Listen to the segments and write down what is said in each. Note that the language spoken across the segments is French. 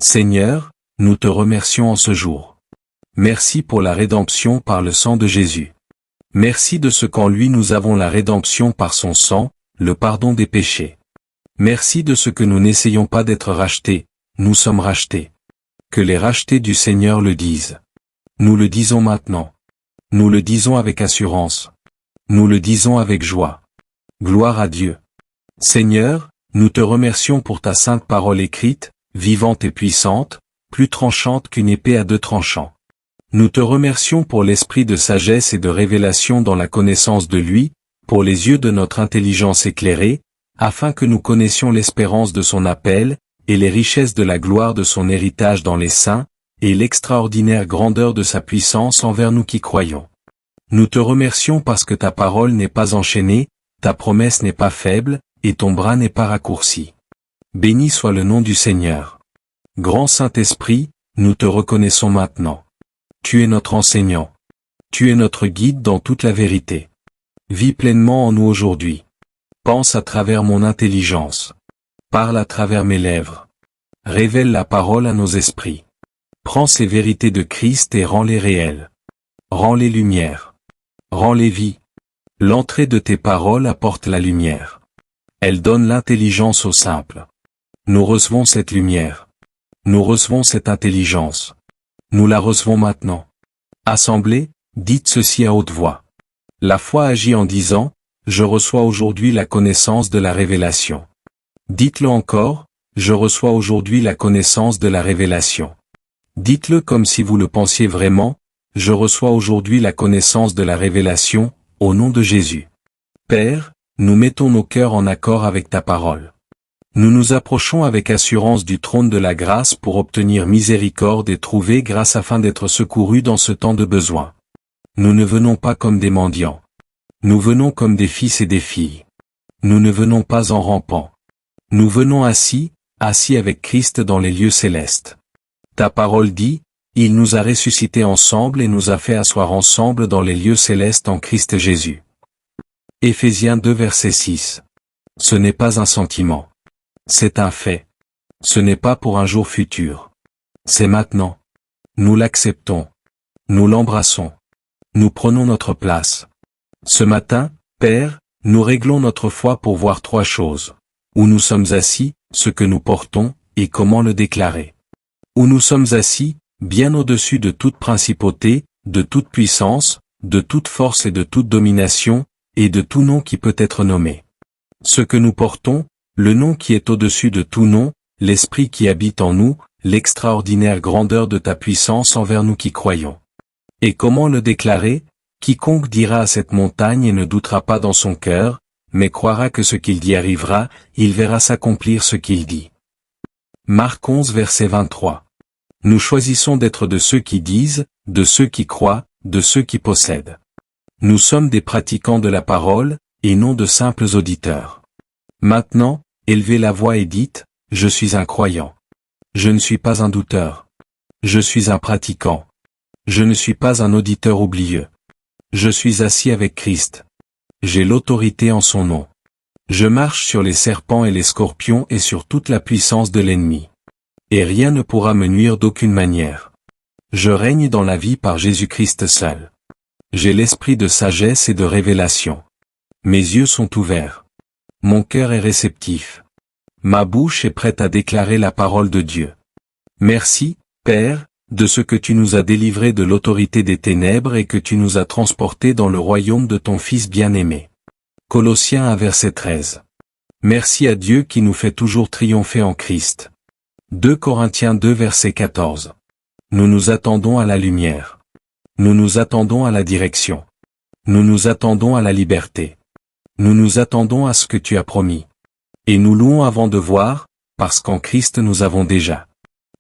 Seigneur, nous te remercions en ce jour. Merci pour la rédemption par le sang de Jésus. Merci de ce qu'en lui nous avons la rédemption par son sang, le pardon des péchés. Merci de ce que nous n'essayons pas d'être rachetés, nous sommes rachetés. Que les rachetés du Seigneur le disent. Nous le disons maintenant. Nous le disons avec assurance. Nous le disons avec joie. Gloire à Dieu. Seigneur, nous te remercions pour ta sainte parole écrite, vivante et puissante, plus tranchante qu'une épée à deux tranchants. Nous te remercions pour l'esprit de sagesse et de révélation dans la connaissance de lui, pour les yeux de notre intelligence éclairée, afin que nous connaissions l'espérance de son appel, et les richesses de la gloire de son héritage dans les saints, et l'extraordinaire grandeur de sa puissance envers nous qui croyons. Nous te remercions parce que ta parole n'est pas enchaînée, ta promesse n'est pas faible, et ton bras n'est pas raccourci. Béni soit le nom du Seigneur. Grand Saint-Esprit, nous te reconnaissons maintenant. Tu es notre enseignant. Tu es notre guide dans toute la vérité. Vis pleinement en nous aujourd'hui. Pense à travers mon intelligence. Parle à travers mes lèvres. Révèle la parole à nos esprits. Prends ces vérités de Christ et rends-les réelles. Rends-les lumière. Rends-les vie. L'entrée de tes paroles apporte la lumière. Elle donne l'intelligence aux simples. Nous recevons cette lumière. Nous recevons cette intelligence. Nous la recevons maintenant. Assemblée, dites ceci à haute voix. La foi agit en disant, je reçois aujourd'hui la connaissance de la révélation. Dites-le encore, je reçois aujourd'hui la connaissance de la révélation. Dites-le comme si vous le pensiez vraiment, je reçois aujourd'hui la connaissance de la révélation, au nom de Jésus. Père, nous mettons nos cœurs en accord avec ta parole. Nous nous approchons avec assurance du trône de la grâce pour obtenir miséricorde et trouver grâce afin d'être secourus dans ce temps de besoin. Nous ne venons pas comme des mendiants. Nous venons comme des fils et des filles. Nous ne venons pas en rampant. Nous venons assis avec Christ dans les lieux célestes. Ta parole dit, il nous a ressuscités ensemble et nous a fait asseoir ensemble dans les lieux célestes en Christ Jésus. Éphésiens 2 verset 6. Ce n'est pas un sentiment. C'est un fait. Ce n'est pas pour un jour futur. C'est maintenant. Nous l'acceptons. Nous l'embrassons. Nous prenons notre place. Ce matin, Père, nous réglons notre foi pour voir trois choses. Où nous sommes assis, ce que nous portons, et comment le déclarer. Où nous sommes assis, bien au-dessus de toute principauté, de toute puissance, de toute force et de toute domination, et de tout nom qui peut être nommé. Ce que nous portons, le nom qui est au-dessus de tout nom, l'Esprit qui habite en nous, l'extraordinaire grandeur de ta puissance envers nous qui croyons. Et comment le déclarer? Quiconque dira à cette montagne et ne doutera pas dans son cœur, mais croira que ce qu'il dit arrivera, il verra s'accomplir ce qu'il dit. Marc 11 verset 23. Nous choisissons d'être de ceux qui disent, de ceux qui croient, de ceux qui possèdent. Nous sommes des pratiquants de la parole, et non de simples auditeurs. Maintenant, élevez la voix et dites, je suis un croyant. Je ne suis pas un douteur. Je suis un pratiquant. Je ne suis pas un auditeur oublieux. Je suis assis avec Christ. J'ai l'autorité en son nom. Je marche sur les serpents et les scorpions et sur toute la puissance de l'ennemi. Et rien ne pourra me nuire d'aucune manière. Je règne dans la vie par Jésus-Christ seul. J'ai l'esprit de sagesse et de révélation. Mes yeux sont ouverts. Mon cœur est réceptif. Ma bouche est prête à déclarer la parole de Dieu. Merci, Père, de ce que tu nous as délivrés de l'autorité des ténèbres et que tu nous as transportés dans le royaume de ton Fils bien-aimé. Colossiens 1 verset 13. Merci à Dieu qui nous fait toujours triompher en Christ. 2 Corinthiens 2 verset 14. Nous nous attendons à la lumière. Nous nous attendons à la direction. Nous nous attendons à la liberté. Nous nous attendons à ce que tu as promis. Et nous louons avant de voir, parce qu'en Christ nous avons déjà.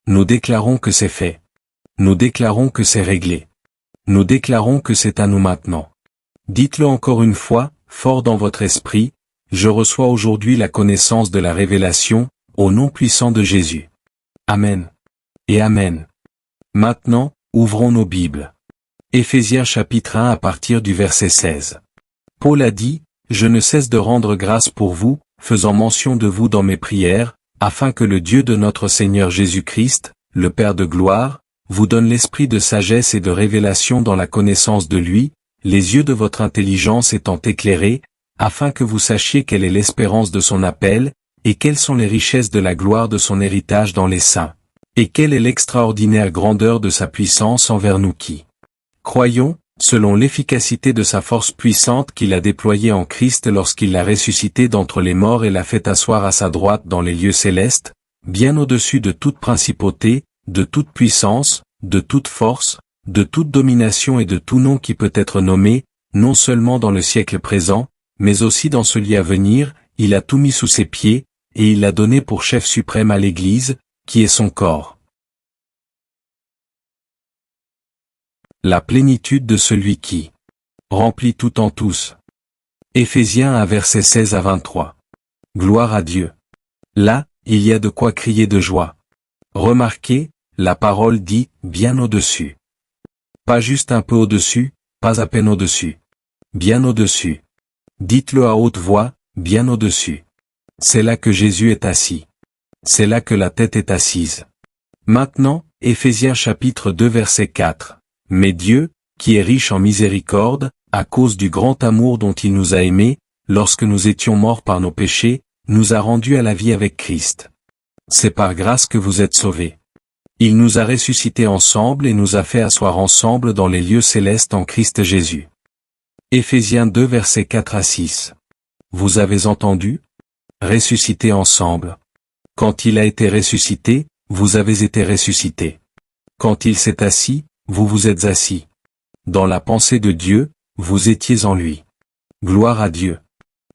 Nous déclarons que c'est fait. Nous déclarons que c'est réglé. Nous déclarons que c'est à nous maintenant. Dites-le encore une fois, fort dans votre esprit, je reçois aujourd'hui la connaissance de la révélation, au nom puissant de Jésus. Amen. Et Amen. Maintenant, ouvrons nos Bibles. Éphésiens chapitre 1 à partir du verset 16. Paul a dit, je ne cesse de rendre grâce pour vous, faisant mention de vous dans mes prières, afin que le Dieu de notre Seigneur Jésus-Christ, le Père de gloire, vous donne l'esprit de sagesse et de révélation dans la connaissance de lui, les yeux de votre intelligence étant éclairés, afin que vous sachiez quelle est l'espérance de son appel, et quelles sont les richesses de la gloire de son héritage dans les saints, et quelle est l'extraordinaire grandeur de sa puissance envers nous qui croyons, selon l'efficacité de sa force puissante qu'il a déployée en Christ lorsqu'il l'a ressuscité d'entre les morts et l'a fait asseoir à sa droite dans les lieux célestes, bien au-dessus de toute principauté, de toute puissance, de toute force, de toute domination et de tout nom qui peut être nommé, non seulement dans le siècle présent, mais aussi dans celui à venir, il a tout mis sous ses pieds, et il l'a donné pour chef suprême à l'Église, qui est son corps. La plénitude de celui qui remplit tout en tous. Éphésiens 1 versets 16 à 23. Gloire à Dieu. Là, il y a de quoi crier de joie. Remarquez, la parole dit « bien au-dessus ». Pas juste un peu au-dessus, pas à peine au-dessus. Bien au-dessus. Dites-le à haute voix, bien au-dessus. C'est là que Jésus est assis. C'est là que la tête est assise. Maintenant, Éphésiens chapitre 2 verset 4. Mais Dieu, qui est riche en miséricorde, à cause du grand amour dont il nous a aimés, lorsque nous étions morts par nos péchés, nous a rendus à la vie avec Christ. C'est par grâce que vous êtes sauvés. Il nous a ressuscités ensemble et nous a fait asseoir ensemble dans les lieux célestes en Christ Jésus. Éphésiens 2 versets 4 à 6. Vous avez entendu? Ressuscité ensemble. Quand il a été ressuscité, vous avez été ressuscités. Quand il s'est assis, vous vous êtes assis. Dans la pensée de Dieu, vous étiez en lui. Gloire à Dieu.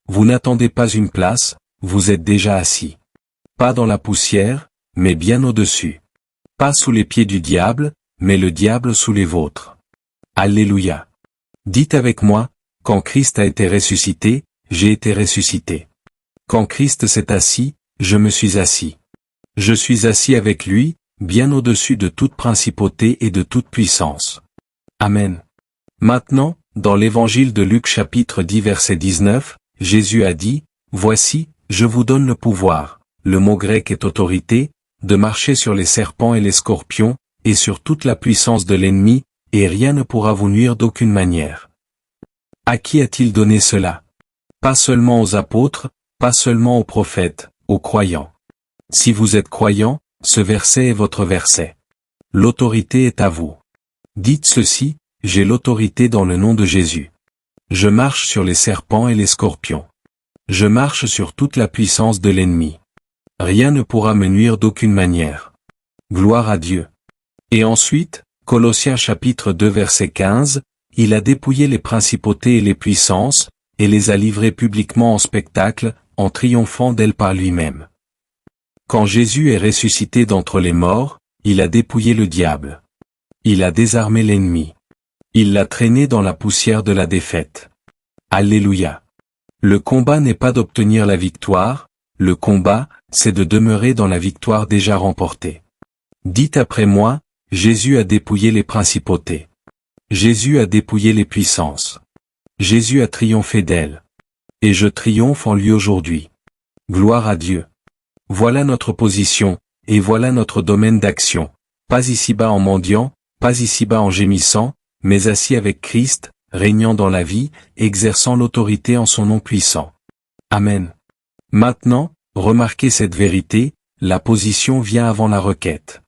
Vous n'attendez pas une place, vous êtes déjà assis. Pas dans la poussière, mais bien au-dessus. Pas sous les pieds du diable, mais le diable sous les vôtres. Alléluia. Dites avec moi, quand Christ a été ressuscité, j'ai été ressuscité. Quand Christ s'est assis, je me suis assis. Je suis assis avec lui, bien au-dessus de toute principauté et de toute puissance. Amen. Maintenant, dans l'évangile de Luc chapitre 10 verset 19, Jésus a dit, « Voici, je vous donne le pouvoir, le mot grec est autorité, de marcher sur les serpents et les scorpions, et sur toute la puissance de l'ennemi, et rien ne pourra vous nuire d'aucune manière. » À qui a-t-il donné cela? Pas seulement aux apôtres, pas seulement aux prophètes, aux croyants. Si vous êtes croyants, ce verset est votre verset. L'autorité est à vous. Dites ceci, j'ai l'autorité dans le nom de Jésus. Je marche sur les serpents et les scorpions. Je marche sur toute la puissance de l'ennemi. Rien ne pourra me nuire d'aucune manière. Gloire à Dieu. Et ensuite, Colossiens chapitre 2 verset 15, il a dépouillé les principautés et les puissances, et les a livrées publiquement en spectacle, en triomphant d'elles par lui-même. Quand Jésus est ressuscité d'entre les morts, il a dépouillé le diable. Il a désarmé l'ennemi. Il l'a traîné dans la poussière de la défaite. Alléluia. Le combat n'est pas d'obtenir la victoire, le combat, c'est de demeurer dans la victoire déjà remportée. Dites après moi, Jésus a dépouillé les principautés. Jésus a dépouillé les puissances. Jésus a triomphé d'elles. Et je triomphe en lui aujourd'hui. Gloire à Dieu. Voilà notre position, et voilà notre domaine d'action, pas ici-bas en mendiant, pas ici-bas en gémissant, mais assis avec Christ, régnant dans la vie, exerçant l'autorité en son nom puissant. Amen. Maintenant, remarquez cette vérité, la position vient avant la requête.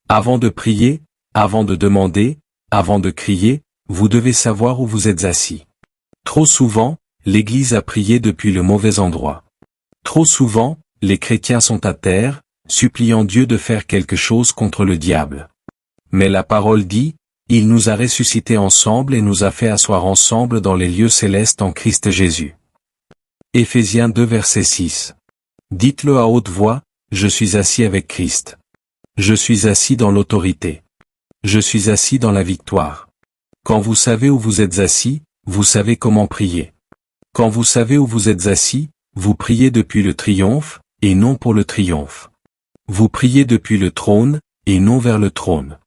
Avant de prier, avant de demander, avant de crier, vous devez savoir où vous êtes assis. Trop souvent, l'Église a prié depuis le mauvais endroit. Trop souvent, les chrétiens sont à terre, suppliant Dieu de faire quelque chose contre le diable. Mais la parole dit, il nous a ressuscités ensemble et nous a fait asseoir ensemble dans les lieux célestes en Christ Jésus. Éphésiens 2 verset 6. Dites-le à haute voix, je suis assis avec Christ. Je suis assis dans l'autorité. Je suis assis dans la victoire. Quand vous savez où vous êtes assis, vous savez comment prier. Quand vous savez où vous êtes assis, vous priez depuis le triomphe, et non pour le triomphe. Vous priez depuis le trône, et non vers le trône.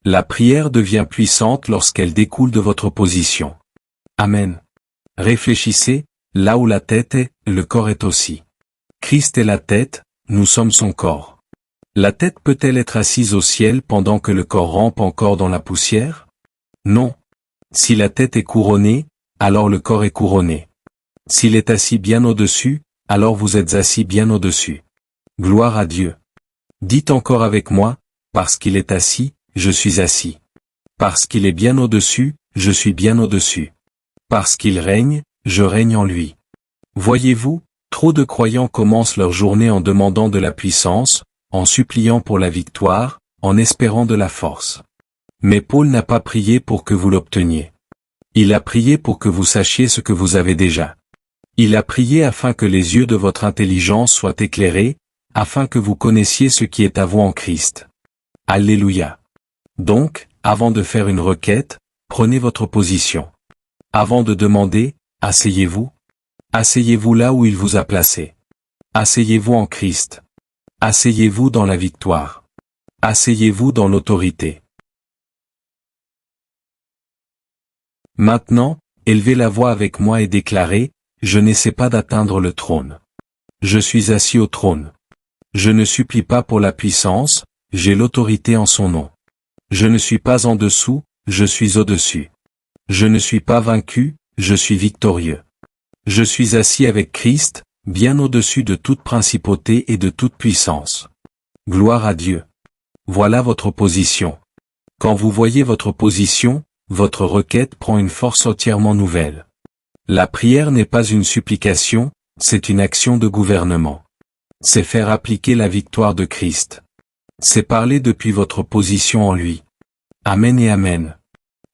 La prière devient puissante lorsqu'elle découle de votre position. Amen. Réfléchissez, là où la tête est, le corps est aussi. Christ est la tête, nous sommes son corps. La tête peut-elle être assise au ciel pendant que le corps rampe encore dans la poussière? Non. Si la tête est couronnée, alors le corps est couronné. S'il est assis bien au-dessus, alors vous êtes assis bien au-dessus. Gloire à Dieu. Dites encore avec moi, parce qu'il est assis, je suis assis. Parce qu'il est bien au-dessus, je suis bien au-dessus. Parce qu'il règne, je règne en lui. Voyez-vous, trop de croyants commencent leur journée en demandant de la puissance, en suppliant pour la victoire, en espérant de la force. Mais Paul n'a pas prié pour que vous l'obteniez. Il a prié pour que vous sachiez ce que vous avez déjà. Il a prié afin que les yeux de votre intelligence soient éclairés, afin que vous connaissiez ce qui est à vous en Christ. Alléluia. Donc, avant de faire une requête, prenez votre position. Avant de demander, asseyez-vous. Asseyez-vous là où il vous a placé. Asseyez-vous en Christ. Asseyez-vous dans la victoire. Asseyez-vous dans l'autorité. Maintenant, élevez la voix avec moi et déclarez, je n'essaie pas d'atteindre le trône. Je suis assis au trône. Je ne supplie pas pour la puissance, j'ai l'autorité en son nom. Je ne suis pas en dessous, je suis au-dessus. Je ne suis pas vaincu, je suis victorieux. Je suis assis avec Christ, bien au-dessus de toute principauté et de toute puissance. Gloire à Dieu. Voilà votre position. Quand vous voyez votre position, votre requête prend une force entièrement nouvelle. La prière n'est pas une supplication, c'est une action de gouvernement. C'est faire appliquer la victoire de Christ. C'est parler depuis votre position en lui. Amen et amen.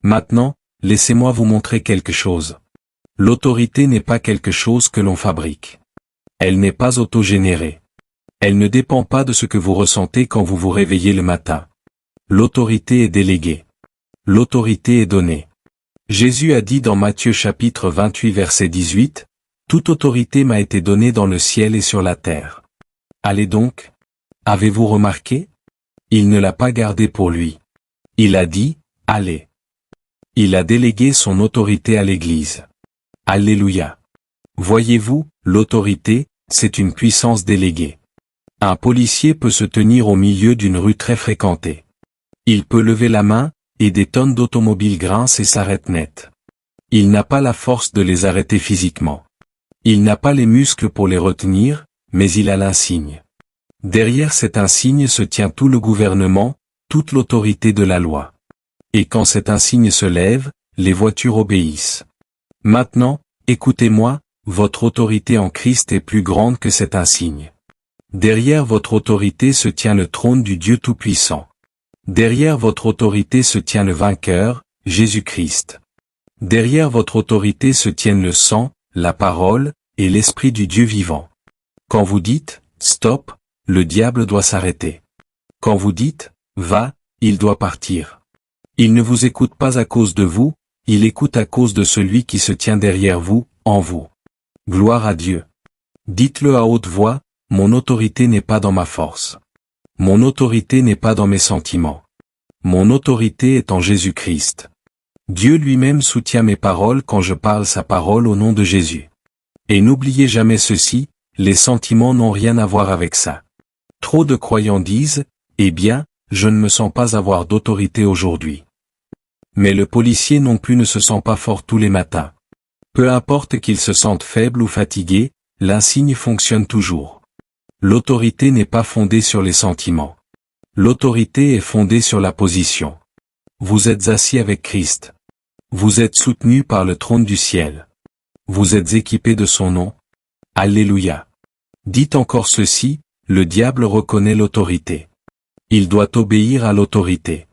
Maintenant, laissez-moi vous montrer quelque chose. L'autorité n'est pas quelque chose que l'on fabrique. Elle n'est pas autogénérée. Elle ne dépend pas de ce que vous ressentez quand vous vous réveillez le matin. L'autorité est déléguée. L'autorité est donnée. Jésus a dit dans Matthieu chapitre 28 verset 18, « Toute autorité m'a été donnée dans le ciel et sur la terre. » Allez donc. Avez-vous remarqué? Il ne l'a pas gardé pour lui. Il a dit, « Allez. » Il a délégué son autorité à l'Église. Alléluia. Voyez-vous, l'autorité, c'est une puissance déléguée. Un policier peut se tenir au milieu d'une rue très fréquentée. Il peut lever la main, et des tonnes d'automobiles grincent et s'arrêtent net. Il n'a pas la force de les arrêter physiquement. Il n'a pas les muscles pour les retenir, mais il a l'insigne. Derrière cet insigne se tient tout le gouvernement, toute l'autorité de la loi. Et quand cet insigne se lève, les voitures obéissent. Maintenant, écoutez-moi, votre autorité en Christ est plus grande que cet insigne. Derrière votre autorité se tient le trône du Dieu Tout-Puissant. Derrière votre autorité se tient le vainqueur, Jésus-Christ. Derrière votre autorité se tiennent le sang, la parole, et l'esprit du Dieu vivant. Quand vous dites, stop, le diable doit s'arrêter. Quand vous dites, va, il doit partir. Il ne vous écoute pas à cause de vous, il écoute à cause de celui qui se tient derrière vous, en vous. Gloire à Dieu. Dites-le à haute voix, mon autorité n'est pas dans ma force. Mon autorité n'est pas dans mes sentiments. Mon autorité est en Jésus-Christ. Dieu lui-même soutient mes paroles quand je parle sa parole au nom de Jésus. Et n'oubliez jamais ceci, les sentiments n'ont rien à voir avec ça. Trop de croyants disent, eh bien, je ne me sens pas avoir d'autorité aujourd'hui. Mais le policier non plus ne se sent pas fort tous les matins. Peu importe qu'il se sente faible ou fatigué, l'insigne fonctionne toujours. L'autorité n'est pas fondée sur les sentiments. L'autorité est fondée sur la position. Vous êtes assis avec Christ. Vous êtes soutenu par le trône du ciel. Vous êtes équipé de son nom. Alléluia. Dites encore ceci, le diable reconnaît l'autorité. Il doit obéir à l'autorité.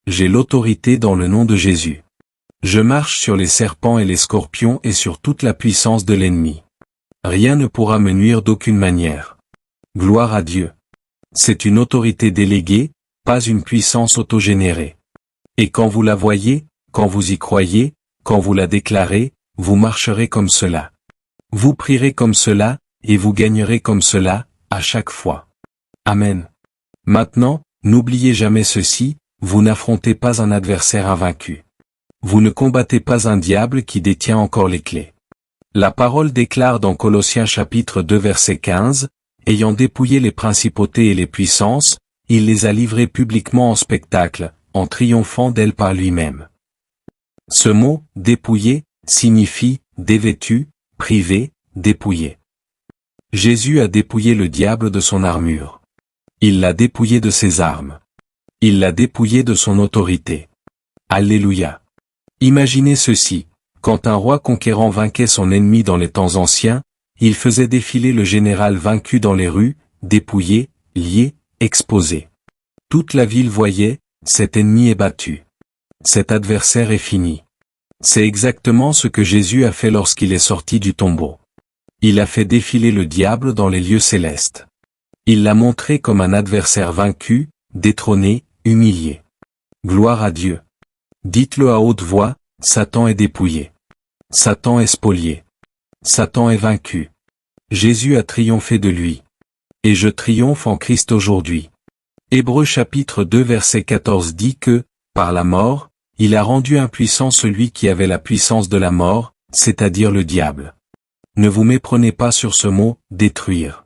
J'ai l'autorité dans le nom de Jésus. Je marche sur les serpents et les scorpions et sur toute la puissance de l'ennemi. Rien ne pourra me nuire d'aucune manière. Gloire à Dieu. C'est une autorité déléguée, pas une puissance autogénérée. Et quand vous la voyez, quand vous y croyez, quand vous la déclarez, vous marcherez comme cela. Vous prierez comme cela, et vous gagnerez comme cela, à chaque fois. Amen. Maintenant, n'oubliez jamais ceci, vous n'affrontez pas un adversaire invaincu. Vous ne combattez pas un diable qui détient encore les clés. La parole déclare dans Colossiens chapitre 2 verset 15, « ayant dépouillé les principautés et les puissances, il les a livrées publiquement en spectacle, en triomphant d'elles par lui-même. Ce mot, dépouiller, signifie, dévêtu, privé, dépouillé. Jésus a dépouillé le diable de son armure. Il l'a dépouillé de ses armes. Il l'a dépouillé de son autorité. Alléluia. Imaginez ceci, quand un roi conquérant vainquait son ennemi dans les temps anciens, il faisait défiler le général vaincu dans les rues, dépouillé, lié, exposé. Toute la ville voyait, cet ennemi est battu. Cet adversaire est fini. C'est exactement ce que Jésus a fait lorsqu'il est sorti du tombeau. Il a fait défiler le diable dans les lieux célestes. Il l'a montré comme un adversaire vaincu, détrôné, humilié. Gloire à Dieu. Dites-le à haute voix, Satan est dépouillé. Satan est spolié. Satan est vaincu. Jésus a triomphé de lui. Et je triomphe en Christ aujourd'hui. Hébreux chapitre 2 verset 14 dit que, par la mort, il a rendu impuissant celui qui avait la puissance de la mort, c'est-à-dire le diable. Ne vous méprenez pas sur ce mot, détruire.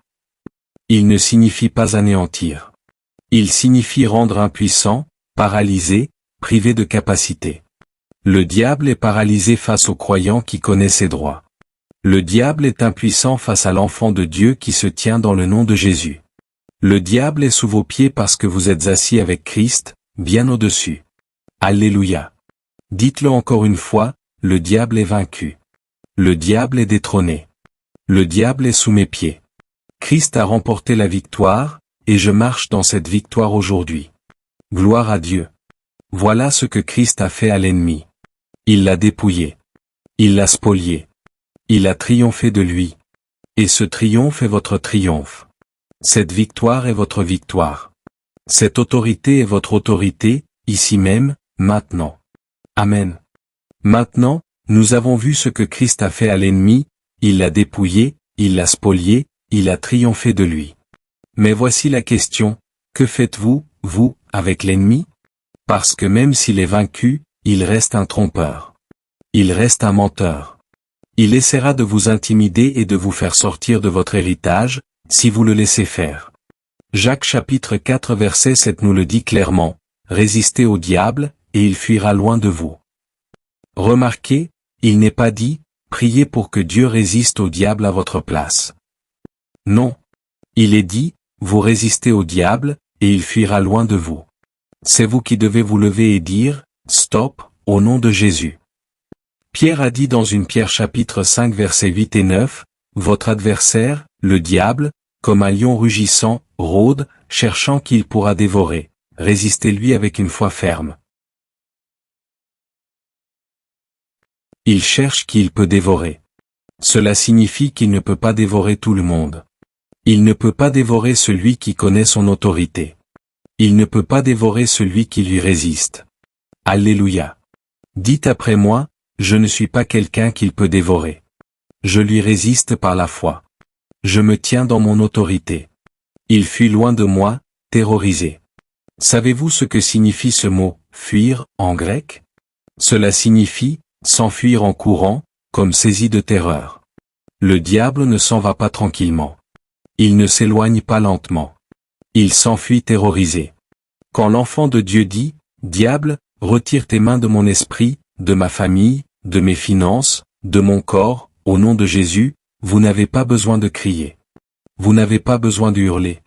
Il ne signifie pas anéantir. Il signifie rendre impuissant, paralysé, privé de capacité. Le diable est paralysé face au croyant qui connaît ses droits. Le diable est impuissant face à l'enfant de Dieu qui se tient dans le nom de Jésus. Le diable est sous vos pieds parce que vous êtes assis avec Christ, bien au-dessus. Alléluia. Dites-le encore une fois, le diable est vaincu. Le diable est détrôné. Le diable est sous mes pieds. Christ a remporté la victoire, et je marche dans cette victoire aujourd'hui. Gloire à Dieu. Voilà ce que Christ a fait à l'ennemi. Il l'a dépouillé. Il l'a spolié. Il a triomphé de lui. Et ce triomphe est votre triomphe. Cette victoire est votre victoire. Cette autorité est votre autorité, ici même, maintenant. Amen. Maintenant, nous avons vu ce que Christ a fait à l'ennemi, il l'a dépouillé, il l'a spolié, il a triomphé de lui. Mais voici la question, que faites-vous, vous, avec l'ennemi? Parce que même s'il est vaincu, il reste un trompeur. Il reste un menteur. Il essaiera de vous intimider et de vous faire sortir de votre héritage, si vous le laissez faire. Jacques chapitre 4 verset 7 nous le dit clairement, résistez au diable, et il fuira loin de vous. Remarquez, il n'est pas dit, priez pour que Dieu résiste au diable à votre place. Non. Il est dit, vous résistez au diable, et il fuira loin de vous. C'est vous qui devez vous lever et dire, stop, au nom de Jésus. Pierre a dit dans une Pierre chapitre 5 versets 8 et 9, votre adversaire, le diable, comme un lion rugissant, rôde, cherchant qui il pourra dévorer. Résistez-lui avec une foi ferme. Il cherche qui il peut dévorer. Cela signifie qu'il ne peut pas dévorer tout le monde. Il ne peut pas dévorer celui qui connaît son autorité. Il ne peut pas dévorer celui qui lui résiste. Alléluia. Dites après moi, je ne suis pas quelqu'un qu'il peut dévorer. Je lui résiste par la foi. Je me tiens dans mon autorité. Il fuit loin de moi, terrorisé. Savez-vous ce que signifie ce mot, fuir, en grec? Cela signifie, s'enfuir en courant, comme saisi de terreur. Le diable ne s'en va pas tranquillement. Il ne s'éloigne pas lentement. Il s'enfuit terrorisé. Quand l'enfant de Dieu dit, « Diable, retire tes mains de mon esprit, de ma famille, de mes finances, de mon corps, au nom de Jésus », vous n'avez pas besoin de crier. Vous n'avez pas besoin de hurler.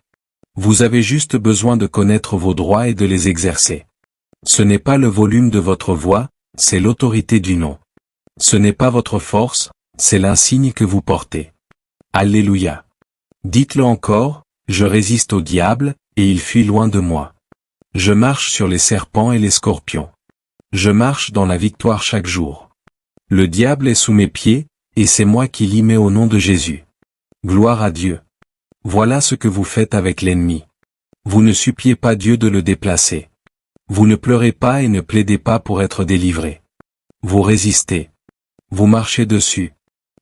Vous avez juste besoin de connaître vos droits et de les exercer. Ce n'est pas le volume de votre voix, c'est l'autorité du nom. Ce n'est pas votre force, c'est l'insigne que vous portez. Alléluia. Dites-le encore, je résiste au diable, et il fuit loin de moi. Je marche sur les serpents et les scorpions. Je marche dans la victoire chaque jour. Le diable est sous mes pieds, et c'est moi qui l'y mets au nom de Jésus. Gloire à Dieu. Voilà ce que vous faites avec l'ennemi. Vous ne suppliez pas Dieu de le déplacer. Vous ne pleurez pas et ne plaidez pas pour être délivré. Vous résistez. Vous marchez dessus.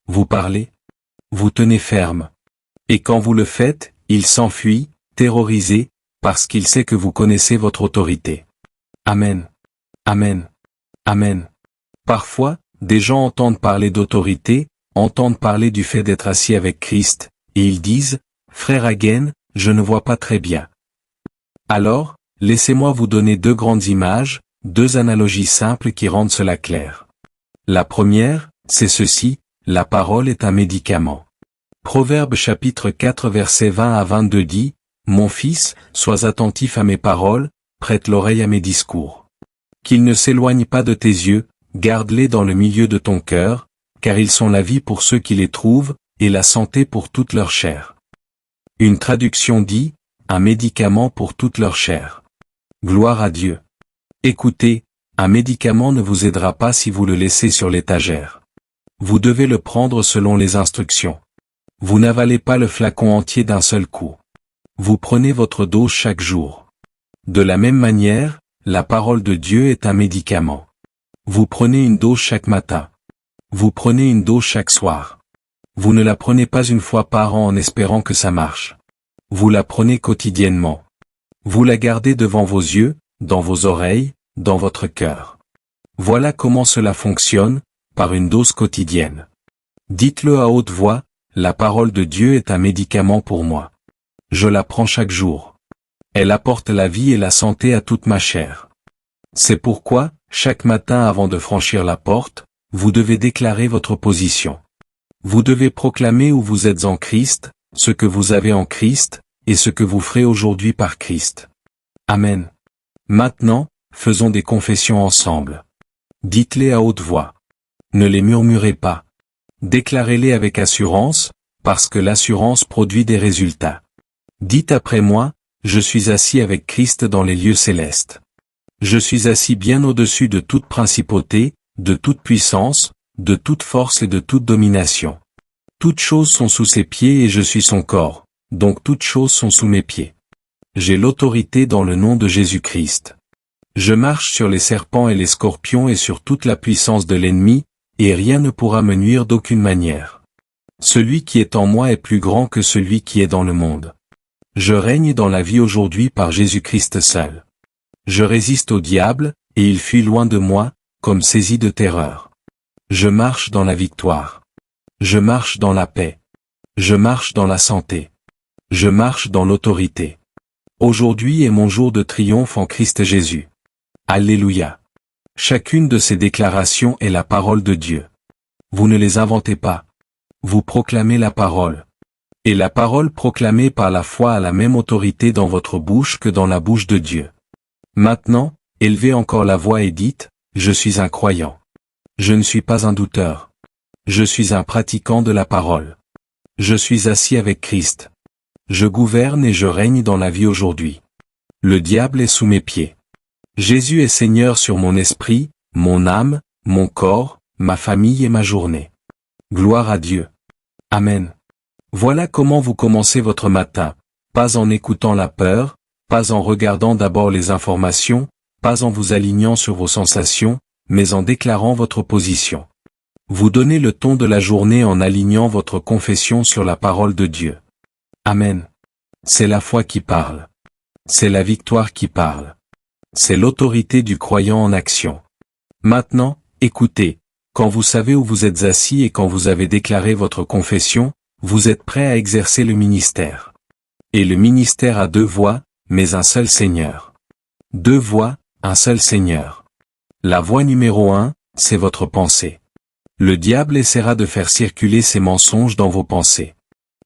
Vous parlez. Vous tenez ferme. Et quand vous le faites, il s'enfuit, terrorisé, parce qu'il sait que vous connaissez votre autorité. Amen. Amen. Amen. Parfois, des gens entendent parler d'autorité, entendent parler du fait d'être assis avec Christ, et ils disent, frère Hagen, je ne vois pas très bien. Alors, laissez-moi vous donner deux grandes images, deux analogies simples qui rendent cela clair. La première, c'est ceci, la parole est un médicament. Proverbe chapitre 4 versets 20 à 22 dit, « Mon fils, sois attentif à mes paroles, prête l'oreille à mes discours. Qu'ils ne s'éloignent pas de tes yeux, garde-les dans le milieu de ton cœur, car ils sont la vie pour ceux qui les trouvent, et la santé pour toute leur chair. » Une traduction dit, un médicament pour toute leur chair. Gloire à Dieu. Écoutez, un médicament ne vous aidera pas si vous le laissez sur l'étagère. Vous devez le prendre selon les instructions. Vous n'avalez pas le flacon entier d'un seul coup. Vous prenez votre dose chaque jour. De la même manière, la parole de Dieu est un médicament. Vous prenez une dose chaque matin. Vous prenez une dose chaque soir. Vous ne la prenez pas une fois par an en espérant que ça marche. Vous la prenez quotidiennement. Vous la gardez devant vos yeux, dans vos oreilles, dans votre cœur. Voilà comment cela fonctionne, par une dose quotidienne. Dites-le à haute voix, la parole de Dieu est un médicament pour moi. Je la prends chaque jour. Elle apporte la vie et la santé à toute ma chair. C'est pourquoi, chaque matin avant de franchir la porte, vous devez déclarer votre position. Vous devez proclamer où vous êtes en Christ, ce que vous avez en Christ, et ce que vous ferez aujourd'hui par Christ. Amen. Maintenant, faisons des confessions ensemble. Dites-les à haute voix. Ne les murmurez pas. Déclarez-les avec assurance, parce que l'assurance produit des résultats. Dites après moi, je suis assis avec Christ dans les lieux célestes. Je suis assis bien au-dessus de toute principauté, de toute puissance, de toute force et de toute domination. Toutes choses sont sous ses pieds et je suis son corps, donc toutes choses sont sous mes pieds. J'ai l'autorité dans le nom de Jésus-Christ. Je marche sur les serpents et les scorpions et sur toute la puissance de l'ennemi, et rien ne pourra me nuire d'aucune manière. Celui qui est en moi est plus grand que celui qui est dans le monde. Je règne dans la vie aujourd'hui par Jésus-Christ seul. Je résiste au diable, et il fuit loin de moi, comme saisi de terreur. Je marche dans la victoire. Je marche dans la paix. Je marche dans la santé. Je marche dans l'autorité. Aujourd'hui est mon jour de triomphe en Christ Jésus. Alléluia. Chacune de ces déclarations est la parole de Dieu. Vous ne les inventez pas. Vous proclamez la parole. Et la parole proclamée par la foi a la même autorité dans votre bouche que dans la bouche de Dieu. Maintenant, élevez encore la voix et dites, je suis un croyant. Je ne suis pas un douteur. Je suis un pratiquant de la parole. Je suis assis avec Christ. Je gouverne et je règne dans la vie aujourd'hui. Le diable est sous mes pieds. Jésus est Seigneur sur mon esprit, mon âme, mon corps, ma famille et ma journée. Gloire à Dieu. Amen. Voilà comment vous commencez votre matin, pas en écoutant la peur, pas en regardant d'abord les informations, pas en vous alignant sur vos sensations, mais en déclarant votre position. Vous donnez le ton de la journée en alignant votre confession sur la parole de Dieu. Amen. C'est la foi qui parle. C'est la victoire qui parle. C'est l'autorité du croyant en action. Maintenant, écoutez, quand vous savez où vous êtes assis et quand vous avez déclaré votre confession, vous êtes prêt à exercer le ministère. Et le ministère a deux voies, mais un seul Seigneur. Deux voies, un seul Seigneur. La voie numéro 1, c'est votre pensée. Le diable essaiera de faire circuler ses mensonges dans vos pensées.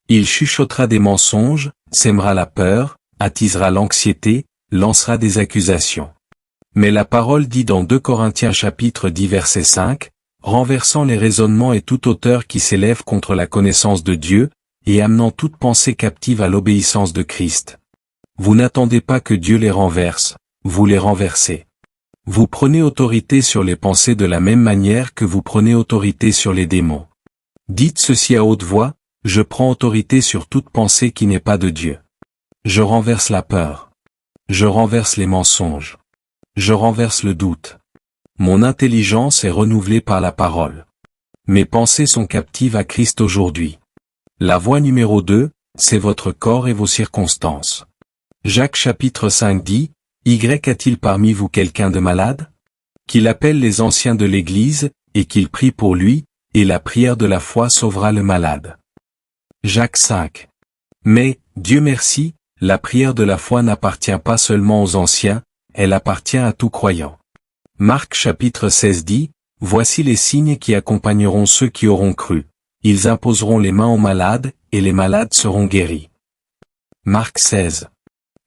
Il chuchotera des mensonges, sèmera la peur, attisera l'anxiété, lancera des accusations. Mais la parole dit dans 2 Corinthiens chapitre 10 verset 5, renversant les raisonnements et toute hauteur qui s'élève contre la connaissance de Dieu, et amenant toute pensée captive à l'obéissance de Christ. Vous n'attendez pas que Dieu les renverse, vous les renversez. Vous prenez autorité sur les pensées de la même manière que vous prenez autorité sur les démons. Dites ceci à haute voix, je prends autorité sur toute pensée qui n'est pas de Dieu. Je renverse la peur. Je renverse les mensonges. Je renverse le doute. Mon intelligence est renouvelée par la parole. Mes pensées sont captives à Christ aujourd'hui. La voie numéro 2, c'est votre corps et vos circonstances. Jacques chapitre 5 dit, Y a-t-il parmi vous quelqu'un de malade? Qu'il appelle les anciens de l'Église, et qu'il prie pour lui, et la prière de la foi sauvera le malade. Jacques 5. Mais, Dieu merci, la prière de la foi n'appartient pas seulement aux anciens, elle appartient à tout croyant. Marc chapitre 16 dit, « Voici les signes qui accompagneront ceux qui auront cru. Ils imposeront les mains aux malades, et les malades seront guéris. » Marc 16.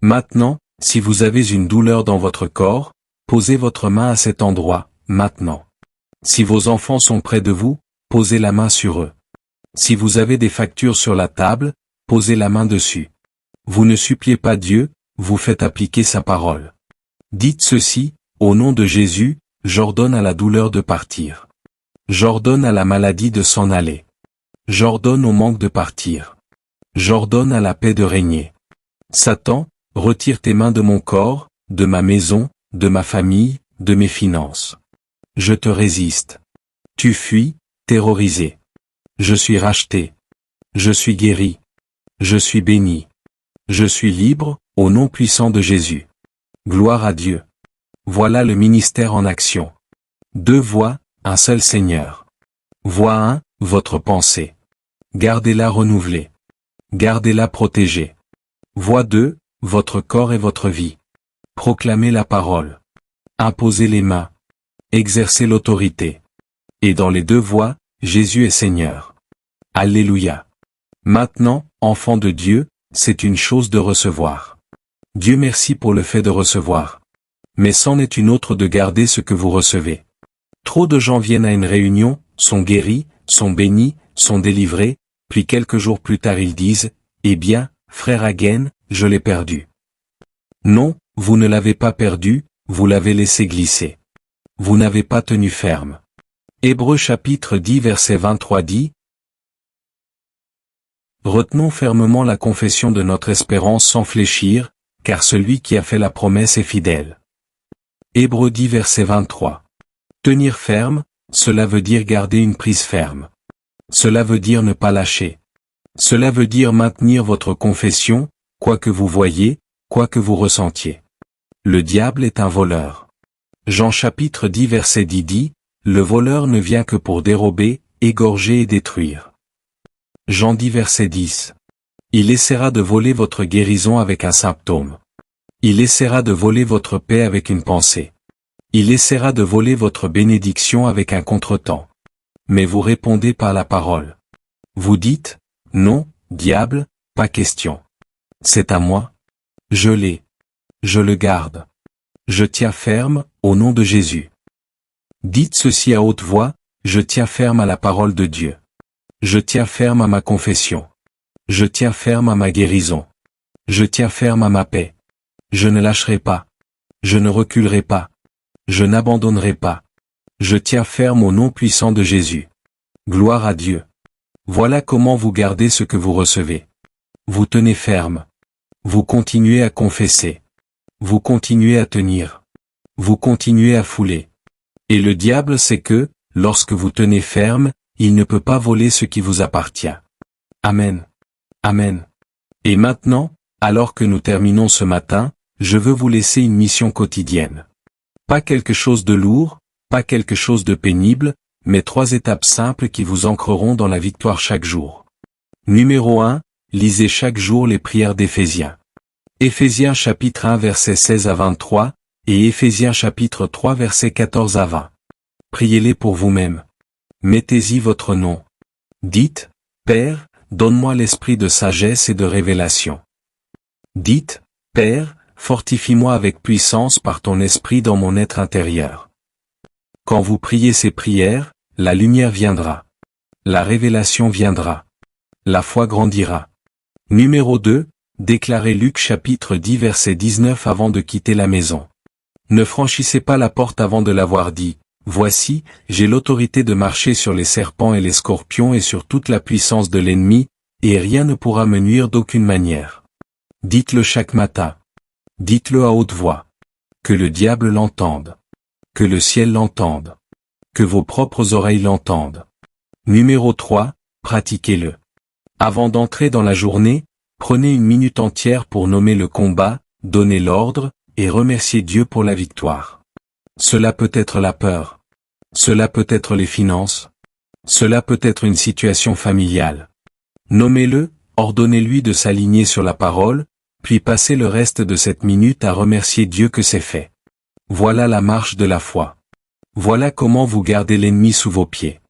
Maintenant, si vous avez une douleur dans votre corps, posez votre main à cet endroit, maintenant. Si vos enfants sont près de vous, posez la main sur eux. Si vous avez des factures sur la table, posez la main dessus. Vous ne suppliez pas Dieu, vous faites appliquer sa parole. Dites ceci, au nom de Jésus, j'ordonne à la douleur de partir. J'ordonne à la maladie de s'en aller. J'ordonne au manque de partir. J'ordonne à la paix de régner. Satan, retire tes mains de mon corps, de ma maison, de ma famille, de mes finances. Je te résiste. Tu fuis, terrorisé. Je suis racheté. Je suis guéri. Je suis béni. Je suis libre, au nom puissant de Jésus. Gloire à Dieu. Voilà le ministère en action. 2 voix, un seul Seigneur. Voix 1, votre pensée. Gardez-la renouvelée. Gardez-la protégée. Voix 2, votre corps et votre vie. Proclamez la parole. Imposez les mains. Exercez l'autorité. Et dans les 2 voies, Jésus est Seigneur. Alléluia. Maintenant, enfants de Dieu, c'est une chose de recevoir. Dieu merci pour le fait de recevoir. Mais c'en est une autre de garder ce que vous recevez. Trop de gens viennent à une réunion, sont guéris, sont bénis, sont délivrés, puis quelques jours plus tard ils disent, « Eh bien, frère Hagen, je l'ai perdu. » Non, vous ne l'avez pas perdu, vous l'avez laissé glisser. Vous n'avez pas tenu ferme. Hébreux chapitre 10 verset 23 dit, « Retenons fermement la confession de notre espérance sans fléchir, car celui qui a fait la promesse est fidèle. » Hébreux 10 verset 23. Tenir ferme, cela veut dire garder une prise ferme. Cela veut dire ne pas lâcher. Cela veut dire maintenir votre confession, quoi que vous voyiez, quoi que vous ressentiez. Le diable est un voleur. Jean chapitre 10 verset 10 dit, « Le voleur ne vient que pour dérober, égorger et détruire. » Jean 10 verset 10. Il essaiera de voler votre guérison avec un symptôme. Il essaiera de voler votre paix avec une pensée. Il essaiera de voler votre bénédiction avec un contretemps. Mais vous répondez par la parole. Vous dites, « Non, diable, pas question. C'est à moi. Je l'ai. Je le garde. Je tiens ferme, au nom de Jésus. » Dites ceci à haute voix, « Je tiens ferme à la parole de Dieu. Je tiens ferme à ma confession. Je tiens ferme à ma guérison. Je tiens ferme à ma paix. Je ne lâcherai pas. Je ne reculerai pas. Je n'abandonnerai pas. Je tiens ferme au nom puissant de Jésus. Gloire à Dieu. » Voilà comment vous gardez ce que vous recevez. Vous tenez ferme. Vous continuez à confesser. Vous continuez à tenir. Vous continuez à fouler. Et le diable sait que, lorsque vous tenez ferme, il ne peut pas voler ce qui vous appartient. Amen. Amen. Et maintenant, alors que nous terminons ce matin, je veux vous laisser une mission quotidienne. Pas quelque chose de lourd, pas quelque chose de pénible, mais 3 étapes simples qui vous ancreront dans la victoire chaque jour. Numéro 1, lisez chaque jour les prières d'Éphésiens. Éphésiens chapitre 1 verset 16 à 23, et Éphésiens chapitre 3 verset 14 à 20. Priez-les pour vous-même. Mettez-y votre nom. Dites, Père, donne-moi l'esprit de sagesse et de révélation. Dites, Père, fortifie-moi avec puissance par ton esprit dans mon être intérieur. Quand vous priez ces prières, la lumière viendra. La révélation viendra. La foi grandira. Numéro 2, déclarez Luc chapitre 10 verset 19 avant de quitter la maison. Ne franchissez pas la porte avant de l'avoir dit, « Voici, j'ai l'autorité de marcher sur les serpents et les scorpions et sur toute la puissance de l'ennemi, et rien ne pourra me nuire d'aucune manière. » Dites-le chaque matin. Dites-le à haute voix. Que le diable l'entende. Que le ciel l'entende. Que vos propres oreilles l'entendent. Numéro 3, pratiquez-le. Avant d'entrer dans la journée, prenez une minute entière pour nommer le combat, donner l'ordre, et remercier Dieu pour la victoire. Cela peut être la peur. Cela peut être les finances. Cela peut être une situation familiale. Nommez-le, Ordonnez-lui de s'aligner sur la parole, puis passez le reste de cette minute à remercier Dieu que c'est fait. Voilà la marche de la foi. Voilà comment vous gardez l'ennemi sous vos pieds.